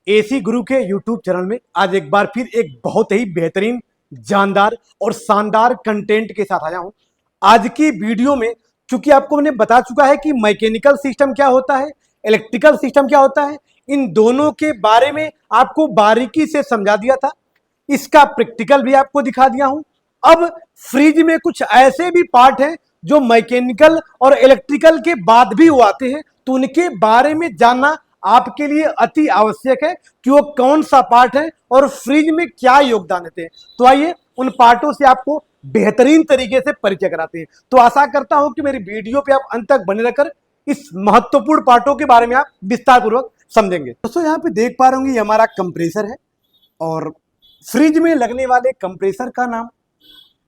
AC गुरु के YouTube channel में आज एक बार फिर एक बहुत ही बेहतरीन, जानदार और शानदार कंटेंट के साथ आया हूं। आज की वीडियो में चूंकि आपको मैंने बता चुका है कि मैकेनिकल सिस्टम क्या होता है, इलेक्ट्रिकल सिस्टम क्या होता है, इन दोनों के बारे में आपको बारीकी से समझा दिया था। इसका प्रैक्टिकल भी आपको दिखा दिया हूं। अब फ्रिज में कुछ ऐसे भी पार्ट हैं जो मैकेनिकल और इलेक्ट्रिकल के बाद भी वो आते हैं, तो उनके बारे में जानना आपके लिए अति आवश्यक है कि वो कौन सा पार्ट है और फ्रिज में क्या योगदान देते हैं। तो आइए उन पार्टों से आपको बेहतरीन तरीके से परिचय कराते हैं। तो आशा करता हूं कि मेरी वीडियो पे आप अंत तक बने रहकर इस महत्वपूर्ण पार्टों के बारे में आप विस्तार पूर्वक समझेंगे। दोस्तों यहाँ पे देख पा रहे होंगे, ये हमारा कंप्रेसर है और फ्रिज में लगने वाले कंप्रेसर का नाम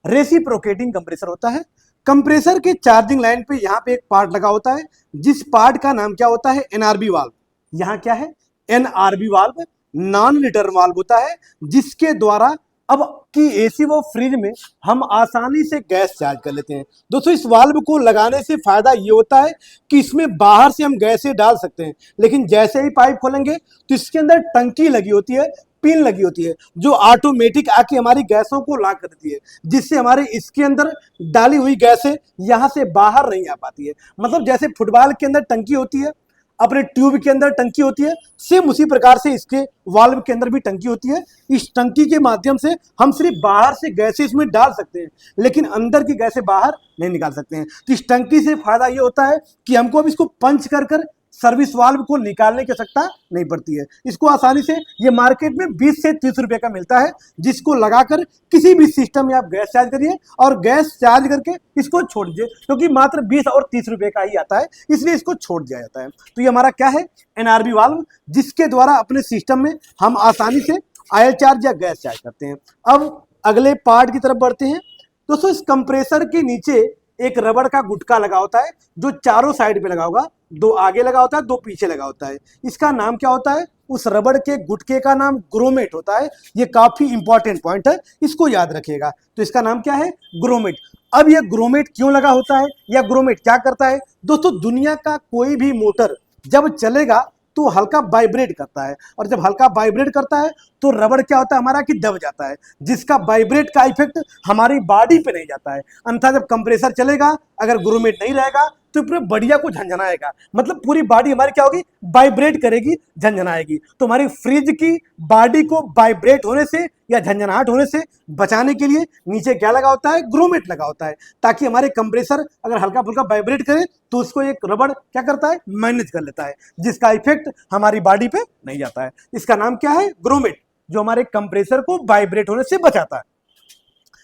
रेसिप्रोकेटिंग कंप्रेसर होता है। कंप्रेसर के चार्जिंग लाइन पे यहाँ पे एक पार्ट लगा होता है, जिस पार्ट का नाम क्या होता है, एनआरबी वाल्व। यहाँ क्या है, NRB valve, non return valve होता है, जिसके द्वारा अब की एसी व फ्रिज में हम आसानी से गैस चार्ज कर लेते हैं। दोस्तों इस वाल्व को लगाने से फायदा ये होता है कि इसमें बाहर से हम गैसें डाल सकते हैं, लेकिन जैसे ही पाइप खोलेंगे तो इसके अंदर टंकी लगी होती है, पिन लगी होती है, जो ऑटोमेटिक आके हमारी गैसों को लॉक कर देती है, जिससे हमारे इसके अंदर डाली हुई गैसें यहाँ से बाहर नहीं आ पाती है। मतलब जैसे फुटबॉल के अंदर टंकी होती है, अपने ट्यूब के अंदर टंकी होती है, सेम उसी प्रकार से इसके वाल्व के अंदर भी टंकी होती है। इस टंकी के माध्यम से हम सिर्फ बाहर से गैसें इसमें डाल सकते हैं, लेकिन अंदर की गैसें बाहर नहीं निकाल सकते हैं। तो इस टंकी से फायदा ये होता है कि हमको अब इसको पंच कर कर सर्विस वाल्व को निकालने की आवश्यकता नहीं पड़ती है। इसको आसानी से ये मार्केट में 20 से 30 रुपए का मिलता है, जिसको लगाकर किसी भी सिस्टम में आप गैस चार्ज करिए और गैस चार्ज करके इसको छोड़ दीजिए, क्योंकि मात्र 20 और 30 रुपए का ही आता है, इसलिए इसको छोड़ दिया जाता है। तो ये हमारा क्या है, एनआरबी वाल्व, जिसके द्वारा अपने सिस्टम में हम आसानी से ऑयल चार्ज या गैस चार्ज करते हैं। अब अगले पार्ट की तरफ बढ़ते हैं। दोस्तों इस कंप्रेसर के नीचे एक रबड़ का गुटका लगा होता है, जो चारों साइड पे लगा होगा, दो आगे लगा होता है, दो पीछे लगा होता है। इसका नाम क्या होता है, उस रबड़ के गुटके का नाम ग्रोमेट होता है। ये काफी इंपॉर्टेंट पॉइंट है, इसको याद रखिएगा। तो इसका नाम क्या है, ग्रोमेट। अब ये ग्रोमेट क्यों लगा होता है या ग्रोमेट क्या करता है? दोस्तों दुनिया का कोई भी मोटर जब चलेगा तो हल्का वाइब्रेट करता है, और जब हल्का वाइब्रेट करता है तो रबड़ क्या होता है हमारा कि दब जाता है, जिसका वाइब्रेट का इफेक्ट हमारी बॉडी पे नहीं जाता है। अन्यथा जब कंप्रेसर चलेगा, अगर ग्रोमेट नहीं रहेगा तो पूरे बढ़िया को झंझनाएगा, मतलब पूरी बॉडी हमारी क्या होगी, वाइब्रेट करेगी, झंझनाएगी। तो हमारी फ्रिज की बॉडी को वाइब्रेट होने से या झंझनाहट होने से बचाने के लिए नीचे क्या लगा होता है, ग्रोमेट लगा होता है, ताकि हमारे कंप्रेसर अगर हल्का फुल्का वाइब्रेट करे तो उसको एक रबड़ क्या करता है, मैनेज कर लेता है, जिसका इफेक्ट हमारी बॉडी पे नहीं जाता है। इसका नाम क्या है, ग्रोमेट, जो हमारे कंप्रेसर को वाइब्रेट होने से बचाता है।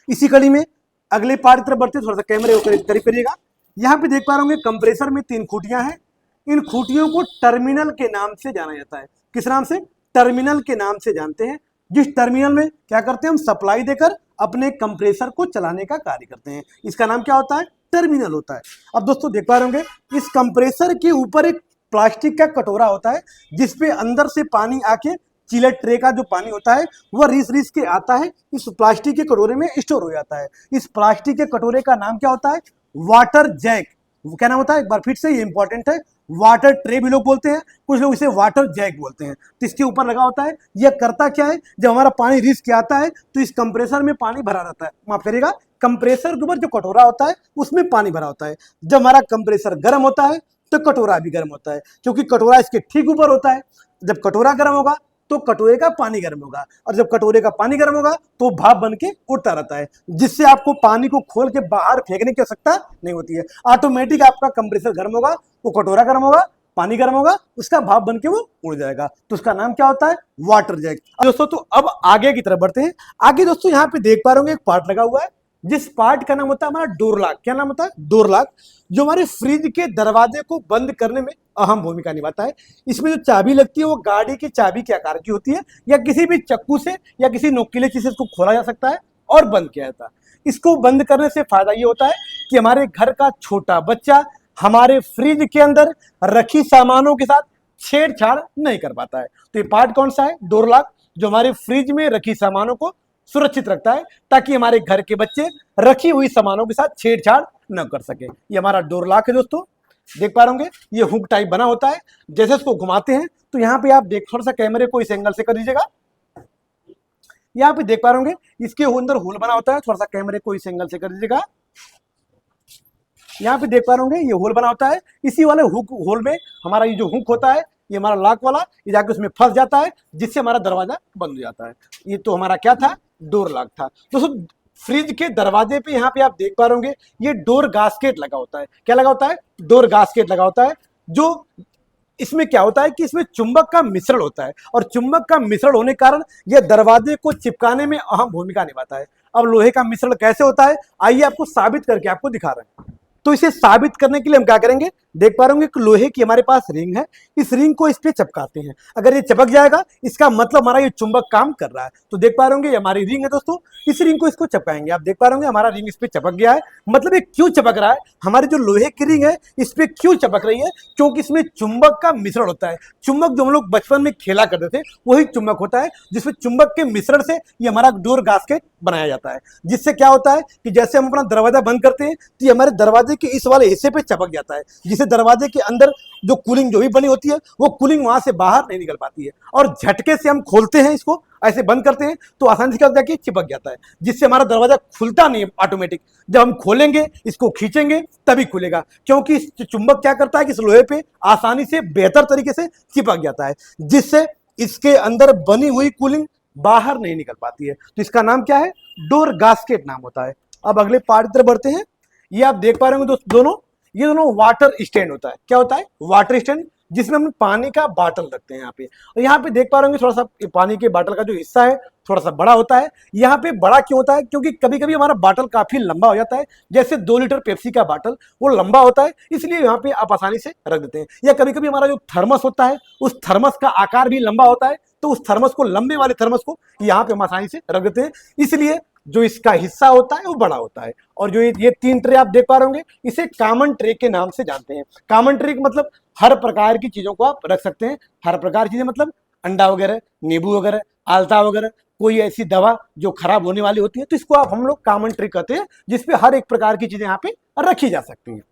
इसी कड़ी में अगले पार्ट की तरफ बढ़ते, थोड़ा सा कैमरे को करीब करिएगा। यहाँ पे देख पा रहे होंगे कंप्रेसर में 3 खूंटियां हैं। इन खूंटियों को टर्मिनल के नाम से जाना जाता है। किस नाम से? टर्मिनल के नाम से जानते हैं। जिस टर्मिनल में क्या करते हैं, हम सप्लाई देकर अपने कंप्रेसर को चलाने का कार्य करते हैं। इसका नाम क्या होता है, टर्मिनल होता है। अब दोस्तों देख पा रहे होंगे, इस कंप्रेसर के ऊपर एक प्लास्टिक का कटोरा होता है, जिसपे अंदर से पानी आके चिलर ट्रे का जो पानी होता है वह रिस के आता है, इस प्लास्टिक के कटोरे में स्टोर हो जाता है। इस प्लास्टिक के कटोरे का नाम क्या होता है, वाटर जैक। क्या नाम होता है, एक बार फिर से, ये इंपॉर्टेंट है। वाटर ट्रे भी लोग बोलते हैं, कुछ लोग इसे वाटर जैक बोलते हैं। तो इसके ऊपर लगा होता है। यह करता क्या है, जब हमारा पानी रिस के आता है तो इस कंप्रेसर में पानी भरा रहता है, माफ करिएगा, कंप्रेसर के ऊपर जो कटोरा होता है उसमें पानी भरा होता है। जब हमारा कंप्रेसर गर्म होता है तो कटोरा भी गर्म होता है, क्योंकि कटोरा इसके ठीक ऊपर होता है। जब कटोरा गर्म होगा तो कटोरे का पानी गर्म होगा, और जब कटोरे का पानी गर्म होगा तो भाप बन के उड़ता रहता है, जिससे आपको पानी को खोल के बाहर फेंकने की आवश्यकता नहीं होती है। ऑटोमेटिक आपका कंप्रेसर गर्म होगा, वो कटोरा गर्म होगा, पानी गर्म होगा, उसका भाप बन के वो उड़ जाएगा। तो उसका नाम क्या होता है, वाटर जैक। दोस्तों तो अब आगे की तरफ बढ़ते हैं। आगे दोस्तों यहाँ पे देख पा रहे होंगे, एक पार्ट लगा हुआ है, जिस पार्ट का नाम होता है हमारा डोर लॉक। क्या नाम होता है, डोर लॉक, जो हमारे फ्रिज के दरवाजे को बंद करने में अहम भूमिका निभाता है। इसमें जो चाबी लगती है वो गाड़ी की चाबी के आकार की होती है, या किसी भी चक्कू से या किसी नोकीले चीज से इसको खोला जा सकता है और बंद किया जाता है। इसको बंद करने से फायदा ये होता है कि हमारे घर का छोटा बच्चा हमारे फ्रिज के अंदर रखी सामानों के साथ छेड़छाड़ नहीं कर पाता है। तो ये पार्ट कौन सा है, डोर लॉक, जो हमारे फ्रिज में रखी सामानों को सुरक्षित रखता है, ताकि हमारे घर के बच्चे रखी हुई सामानों के साथ छेड़छाड़ न कर सके। ये हमारा डोर लॉक है दोस्तों। देख पा रहे होंगे ये हुक टाइप बना होता है। जैसे इसको घुमाते हैं तो यहाँ पे आप देख, थोड़ा सा कैमरे को इस एंगल से कर दीजिएगा। यहाँ पे देख पा रहे होंगे इसके अंदर होल बना होता है, थोड़ा सा कैमरे को इस एंगल से कर दीजिएगा। यहाँ पे देख पा रहे होंगे ये होल बना होता है। इसी वाले हुक होल में हमारा ये जो हुक होता है, ये हमारा लॉक वाला, ये जाके उसमें फंस जाता है, जिससे हमारा दरवाजा बंद हो जाता है। ये तो हमारा क्या था, डोर लॉक था। दोस्तों फ्रिज के दरवाजे पे यहाँ पे आप देख पा रहे होंगे ये डोर गास्केट लगा होता है। क्या लगा होता है, डोर गास्केट लगा होता है। जो इसमें क्या होता है कि इसमें चुंबक का मिश्रण होता है, और चुंबक का मिश्रण होने के कारण यह दरवाजे को चिपकाने में अहम भूमिका निभाता है। अब लोहे का मिश्रण कैसे होता है, आइए आपको साबित करके आपको दिखा रहे हैं। तो इसे साबित करने के लिए हम क्या करेंगे, देख पा रहे होंगे कि लोहे की हमारे पास रिंग है, इस रिंग को इस पे चिपकाते हैं। अगर ये चिपक जाएगा इसका मतलब हमारा ये चुंबक काम कर रहा है। तो देख पा रहे होंगे ये हमारी रिंग है दोस्तों, इस रिंग को इसको चिपकाएंगे। आप देख पा रहे होंगे हमारा रिंग इस पे चिपक गया है। मतलब ये क्यों चिपक रहा है, हमारी जो लोहे की रिंग है इस पे क्यों चिपक रही है, क्योंकि इसमें चुंबक का मिश्रण होता है। चुंबक जो हम लोग बचपन में खेला करते थे वही चुंबक होता है, जिसमें चुंबक के मिश्रण से ये हमारा डोर गास्केट बनाया जाता है। जिससे क्या होता है कि जैसे हम अपना दरवाजा बंद करते हैं तो ये हमारे दरवाजे के इस वाले हिस्से पे चिपक जाता है, जिससे दरवाजे के अंदर जो कूलिंग जो भी बनी होती है वो कूलिंग वहां से बाहर नहीं निकल पाती है। और झटके से हम खोलते हैं, इसको ऐसे बंद करते हैं तो आसानी से क्या होता है कि चिपक जाता है, जिससे हमारा दरवाजा खुलता नहीं है ऑटोमेटिक। जब हम खोलेंगे इसको खींचेंगे तभी खुलेगा, क्योंकि चुंबक क्या करता है कि इस लोहे पे आसानी से बेहतर तरीके से चिपक जाता है, जिससे इसके अंदर बनी हुई कूलिंग बाहर नहीं निकल पाती है। तो इसका नाम क्या है, डोर गास्केट नाम होता है। अब अगले पार्ट की तरफ बढ़ते हैं। ये आप देख पा रहे होंगे दोनों, ये दोनों वाटर स्टैंड होता है। क्या होता है, वाटर स्टैंड, जिसमें हम पानी का बाटल रखते हैं यहाँ पे। और यहाँ पे देख पा रहे होंगे थोड़ा सा पानी के बाटल का जो हिस्सा है थोड़ा सा बड़ा होता है। यहाँ पे बड़ा क्यों होता है, क्योंकि कभी कभी हमारा बाटल काफी लंबा हो जाता है। जैसे 2 लीटर पेप्सी का बाटल वो लंबा होता है, इसलिए यहाँ पे आप आसानी से रख देते हैं। या कभी कभी हमारा जो थर्मस होता है उस थर्मस का आकार भी लंबा होता है, तो उस थर्मस को, लंबे वाले थर्मस को यहाँ पे हम आसानी से रख देते हैं, इसलिए जो इसका हिस्सा होता है वो बड़ा होता है। और जो ये 3 ट्रे आप देख पा रहे होंगे इसे कॉमन ट्रे के नाम से जानते हैं। कॉमन ट्रे का मतलब हर प्रकार की चीजों को आप रख सकते हैं। हर प्रकार की चीजें मतलब अंडा वगैरह, नींबू वगैरह, आलता वगैरह, कोई ऐसी दवा जो खराब होने वाली होती है, तो इसको आप हम लोग कॉमन ट्रे कहते हैं, जिसपे हर एक प्रकार की चीजें यहाँ पे रखी जा सकती हैं।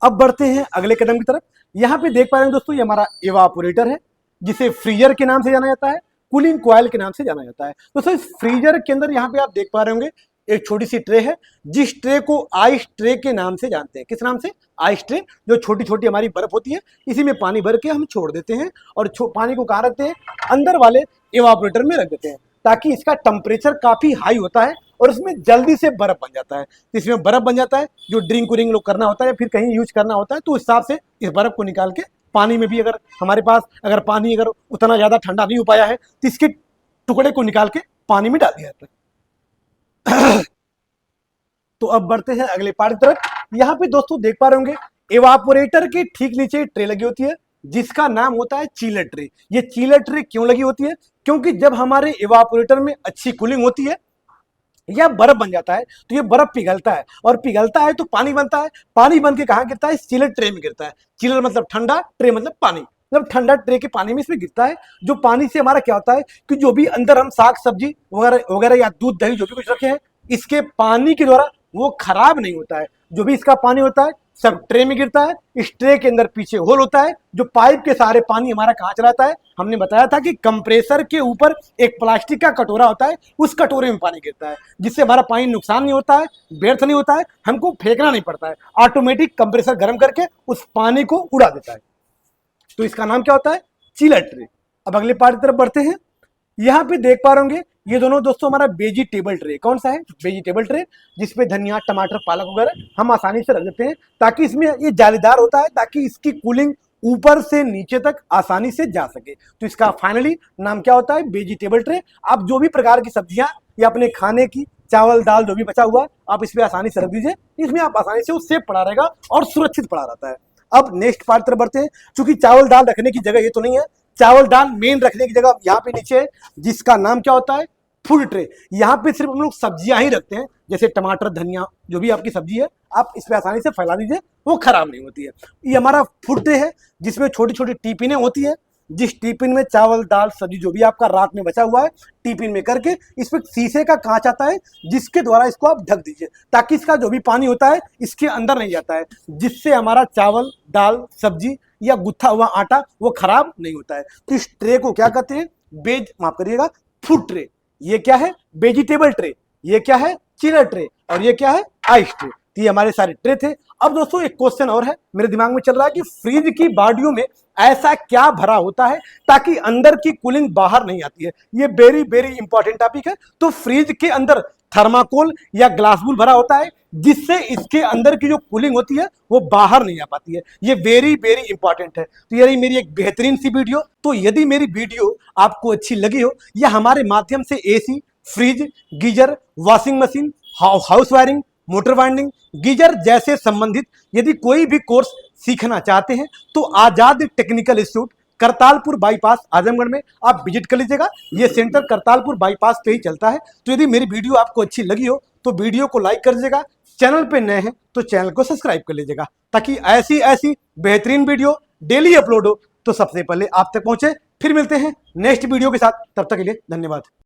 अब बढ़ते हैं अगले कदम की तरफ। यहाँ पे देख पा रहे हैं दोस्तों ये हमारा इवापोरेटर है, जिसे फ्रीजर के नाम से जाना जाता है, कूलिंग कॉइल के नाम से जाना जाता है। दोस्तों इस फ्रीजर के अंदर यहाँ पे आप देख पा रहे होंगे एक छोटी सी ट्रे है, जिस ट्रे को आइस ट्रे के नाम से जानते हैं। किस नाम से, आइस ट्रे। जो छोटी छोटी हमारी बर्फ होती है इसी में पानी भर के हम छोड़ देते हैं, और पानी को कहाँ रखते हैं, अंदर वाले इवापोरेटर में रख देते हैं, ताकि इसका टेम्परेचर काफी हाई होता है और इसमें जल्दी से बर्फ बन जाता है। तो इसमें बर्फ बन जाता है, जो ड्रिंक व्रिंक लोग करना होता है या फिर कहीं यूज करना होता है, तो उस हिसाब से इस बर्फ को निकाल के पानी में भी, अगर हमारे पास अगर पानी अगर उतना ज्यादा ठंडा नहीं हो पाया है तो इसके टुकड़े को निकाल के पानी में डाल दिया जाता है। तो अब बढ़ते हैं अगले पार्ट की तरफ। यहाँ पे दोस्तों देख पा रहे होंगे इवापोरेटर के ठीक नीचे ट्रे लगी होती है, जिसका नाम होता है चीलर ट्रे। ये चीलर ट्रे क्यों लगी होती है, क्योंकि जब हमारे इवापोरेटर में अच्छी कूलिंग होती है या बर्फ बन जाता है तो ये बर्फ पिघलता है, और पिघलता है तो पानी बनता है। पानी बन के कहाँ गिरता है, चिलर ट्रे में गिरता है। चिलर मतलब ठंडा, ट्रे मतलब पानी, मतलब ठंडा ट्रे के पानी में इसमें गिरता है। जो पानी से हमारा क्या होता है कि जो भी अंदर हम साग सब्जी वगैरह वगैरह या दूध दही जो भी कुछ रखे हैं, इसके पानी के द्वारा वो खराब नहीं होता है। जो भी इसका पानी होता है सब ट्रे में गिरता है। इस ट्रे के अंदर पीछे होल होता है, जो पाइप के सहारे पानी हमारा कहाँ चलाता है। हमने बताया था कि कंप्रेसर के ऊपर एक प्लास्टिक का कटोरा होता है, उस कटोरे में पानी गिरता है, जिससे हमारा पानी नुकसान नहीं होता है, व्यर्थ नहीं होता है, हमको फेंकना नहीं पड़ता है। ऑटोमेटिक कंप्रेसर गर्म करके उस पानी को उड़ा देता है। तो इसका नाम क्या होता है, चिलर ट्रे। अब अगले पार्ट की तरफ बढ़ते हैं। यहाँ पे देख पा रहे होंगे ये दोनों दोस्तों हमारा वेजिटेबल ट्रे। कौन सा है, वेजिटेबल ट्रे, जिसपे धनिया टमाटर पालक वगैरह हम आसानी से रख देते हैं, ताकि इसमें ये जालीदार होता है, ताकि इसकी कूलिंग ऊपर से नीचे तक आसानी से जा सके। तो इसका फाइनली नाम क्या होता है, वेजिटेबल ट्रे। आप जो भी प्रकार की सब्जियां या अपने खाने की चावल दाल जो भी बचा हुआ आप इसमें आसानी से रख दीजिए, इसमें आप आसानी से वो सेफ पड़ा रहेगा और सुरक्षित पड़ा रहता है। अब नेक्स्ट पार्ट तरफ बढ़ते हैं। चूंकि चावल दाल रखने की जगह ये तो नहीं है, चावल दाल मेन रखने की जगह यहाँ पे नीचे है, जिसका नाम क्या होता है, फूड ट्रे। यहाँ पे सिर्फ हम लोग सब्जियां ही रखते हैं, जैसे टमाटर धनिया जो भी आपकी सब्जी है आप इस पे आसानी से फैला दीजिए, वो खराब नहीं होती है। ये हमारा फूड ट्रे है, जिसमें छोटी छोटी टिफिनें होती है, जिस टिफिन में चावल दाल सब्जी जो भी आपका रात में बचा हुआ है टिफिन में करके इस पर शीशे का कांच आता है जिसके द्वारा इसको आप ढक दीजिए ताकि इसका जो भी पानी होता है इसके अंदर नहीं जाता है, जिससे हमारा चावल दाल सब्जी या गुत्था हुआ आटा वो खराब नहीं होता है। तो इस ट्रे को क्या कहते हैं? माफ करिएगा, फूड ट्रे। ये क्या है? Vegetable tray. ये क्या है? Chiller tray. और ये क्या है? Ice tray. तो ये हमारे सारे ट्रे थे। अब दोस्तों एक क्वेश्चन और है मेरे दिमाग में चल रहा है कि फ्रिज की बॉडियों में ऐसा क्या भरा होता है ताकि अंदर की कूलिंग बाहर नहीं आती है। ये वेरी वेरी इंपॉर्टेंट टॉपिक है। तो फ्रिज के अंदर थर्माकोल या ग्लासबुल भरा होता है जिससे इसके अंदर की जो कूलिंग होती है वो बाहर नहीं आ पाती है। ये वेरी वेरी इंपॉर्टेंट है। तो ये रही मेरी एक बेहतरीन सी वीडियो। तो यदि मेरी वीडियो आपको अच्छी लगी हो या हमारे माध्यम से AC fridge geyser washing machine house wiring motor winding geyser जैसे संबंधित यदि कोई भी कोर्स सीखना चाहते हैं तो Azad technical institute Kartalpur bypass Azamgarh में आप विजिट कर लीजिएगा। ये सेंटर करतालपुर बाईपास पे ही चलता है। तो यदि मेरी वीडियो आपको अच्छी लगी हो तो वीडियो को लाइक कर दीजिएगा, चैनल पे नए हैं तो चैनल को सब्सक्राइब कर लीजिएगा ताकि ऐसी ऐसी बेहतरीन वीडियो डेली अपलोड हो तो सबसे पहले आप तक पहुंचे। फिर मिलते हैं नेक्स्ट वीडियो के साथ, तब तक के लिए धन्यवाद।